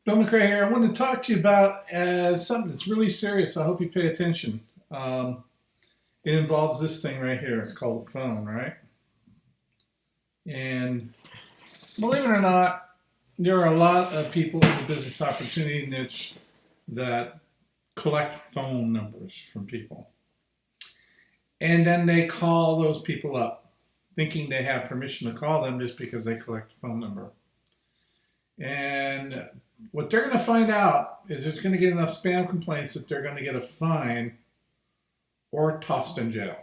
Bill McRae here. I want to talk to you about something that's really serious. I hope you pay attention. It involves this thing right here. It's called a phone, right? And believe it or not, there are a lot of people in the business opportunity niche that collect phone numbers from people. And then they call those people up thinking they have permission to call them just because they collect a phone number. And what they're going to find out is it's going to get enough spam complaints that they're going to get a fine or tossed in jail.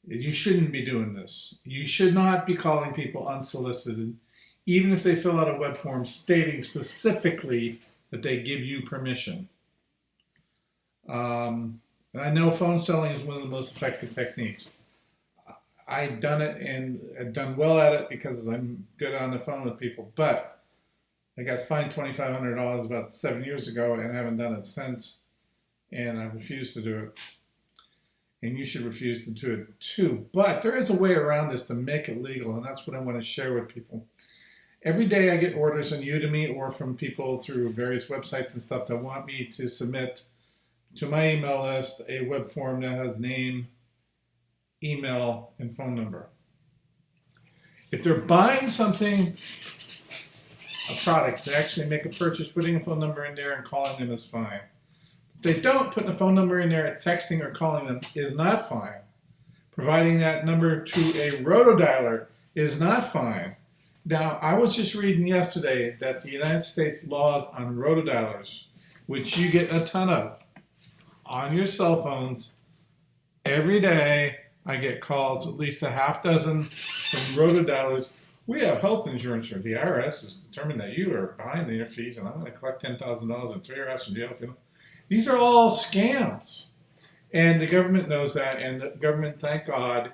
You shouldn't be doing this. You should not be calling people unsolicited, even if they fill out a web form stating specifically that they give you permission. And I know phone selling is one of the most effective techniques. I've done it and I've done well at it because I'm good on the phone with people, but I got fined $2,500 about 7 years ago and I haven't done it since, and I refuse to do it. And you should refuse to do it too. But there is a way around this to make it legal, and that's what I want to share with people. Every day I get orders on Udemy or from people through various websites and stuff that want me to submit to my email list a web form that has name, email, and phone number. If they're buying something, a product, they actually make a purchase, putting a phone number in there and calling them is fine. If they don't, putting a phone number in there, texting or calling them is not fine. Providing that number to a rotodialer is not fine. Now, I was just reading yesterday that the United States laws on rotodialers, which you get a ton of on your cell phones every day. I get calls, at least a half dozen from rotodialers. We have health insurance here. The IRS has determined that you are behind in your fees, and I'm going to collect $10,000 and throw your ass in jail. These are all scams. And the government knows that, and the government, thank God,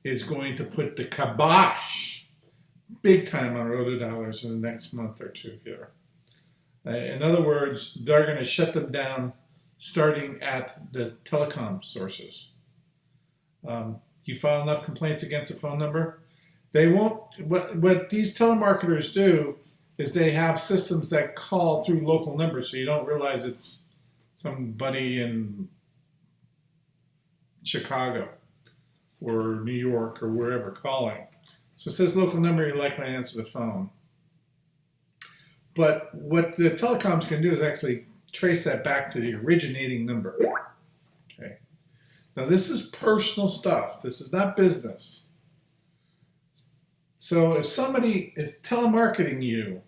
is going to put the kibosh big time on rotodialers in the next month or two here. In other words, they're going to shut them down starting at the telecom sources. You file enough complaints against a phone number, they won't. What these telemarketers do is they have systems that call through local numbers, so you don't realize it's somebody in Chicago or New York or wherever calling. So it says local number, you're likely to answer the phone. But what the telecoms can do is actually trace that back to the originating number. Okay. Now this is personal stuff. This is not business. So if somebody is telemarketing you,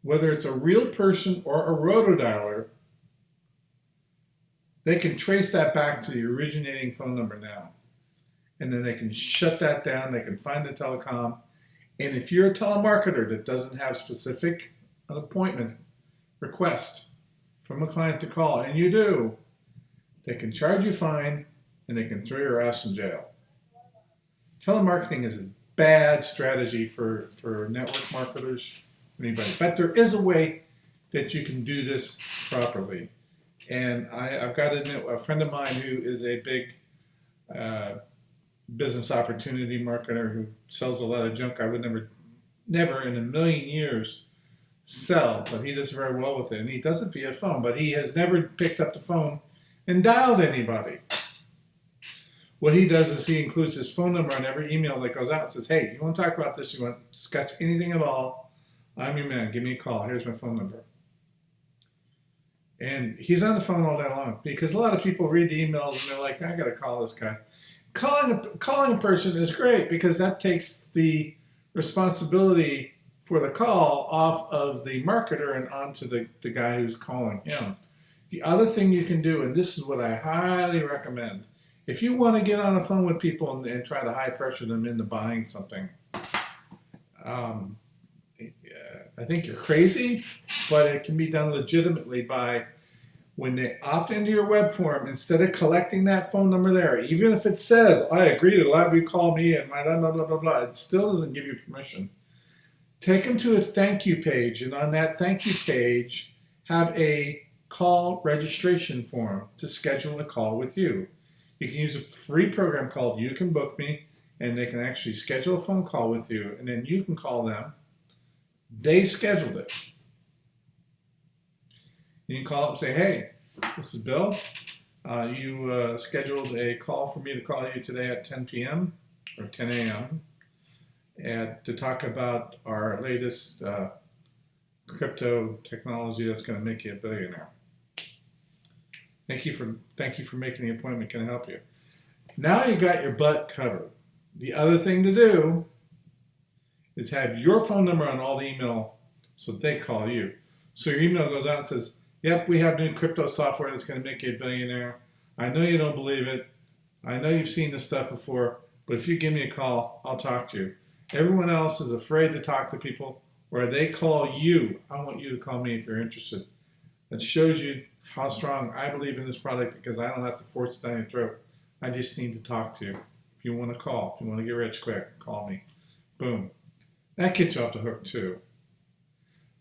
whether it's a real person or a rotodialer, they can trace that back to the originating phone number now. And then they can shut that down. They can find the telecom. And if you're a telemarketer that doesn't have specific an appointment request from a client to call, and you do, they can charge you a fine and they can throw your ass in jail. Telemarketing is a bad strategy for network marketers, anybody. But there is a way that you can do this properly. And I've got to admit, a friend of mine who is a big business opportunity marketer who sells a lot of junk I would never in a million years sell, but he does very well with it. And he does it via phone, but he has never picked up the phone and dialed anybody. What he does is he includes his phone number on every email that goes out and says, hey, you want to talk about this? You want to discuss anything at all? I'm your man. Give me a call. Here's my phone number. And he's on the phone all day long because a lot of people read the emails and they're like, I got to call this guy. Calling a person is great because that takes the responsibility for the call off of the marketer and onto the guy who's calling him. The other thing you can do, and this is what I highly recommend, if you want to get on the phone with people and try to high pressure them into buying something, I think you're crazy, but it can be done legitimately by when they opt into your web form, instead of collecting that phone number there, even if it says, I agree to have you call me and my blah, blah, blah, blah, blah, it still doesn't give you permission. Take them to a thank you page, and on that thank you page, have a call registration form to schedule a call with you. You can use a free program called You Can Book Me, and they can actually schedule a phone call with you, and then you can call them They scheduled it. You can call up and say, hey, this is Bill. You scheduled a call for me to call you today at 10 p.m. or 10 a.m. and to talk about our latest crypto technology that's going to make you a billionaire. Thank you for making the appointment. Can I help you? Now you got your butt covered. The other thing to do is have your phone number on all the email so they call you. So your email goes out and says, yep, we have new crypto software that's going to make you a billionaire. I know you don't believe it. I know you've seen this stuff before, but if you give me a call, I'll talk to you. Everyone else is afraid to talk to people, or they call you. I want you to call me if you're interested. That shows you how strong I believe in this product because I don't have to force it down your throat. I just need to talk to you. If you want to call, if you want to get rich quick, call me. Boom. That gets you off the hook too.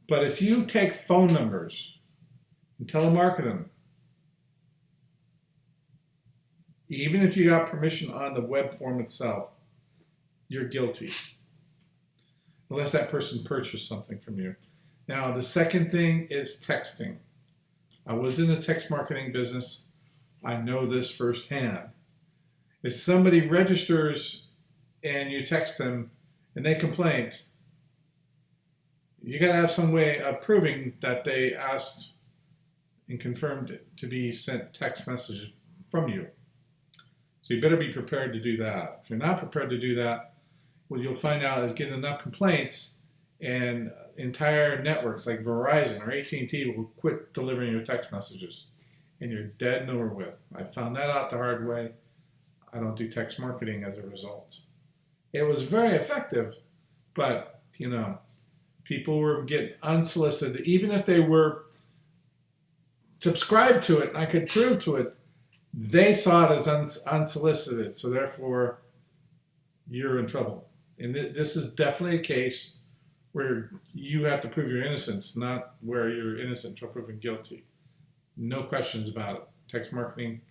But if you take phone numbers and telemarket them, even if you got permission on the web form itself, you're guilty. Unless that person purchased something from you. Now, the second thing is texting. I was in the text marketing business. I know this firsthand. If somebody registers and you text them and they complain, you got to have some way of proving that they asked and confirmed to be sent text messages from you. So you better be prepared to do that. If you're not prepared to do that, what you'll find out is getting enough complaints and entire networks like Verizon or AT&T will quit delivering your text messages and you're dead and over with. I found that out the hard way. I don't do text marketing as a result. It was very effective, but people were getting unsolicited, even if they were subscribed to it and I could prove to it, they saw it as unsolicited, so therefore you're in trouble. And this is definitely a case where you have to prove your innocence, not where you're innocent until proven guilty. No questions about it. Text marketing,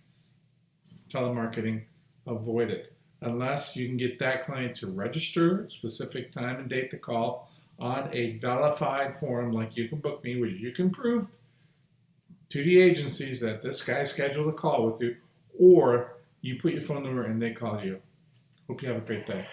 telemarketing, avoid it. Unless you can get that client to register a specific time and date to call on a verified form like You Can Book Me, which you can prove to the agencies that this guy scheduled a call with you, or you put your phone number and they call you. Hope you have a great day.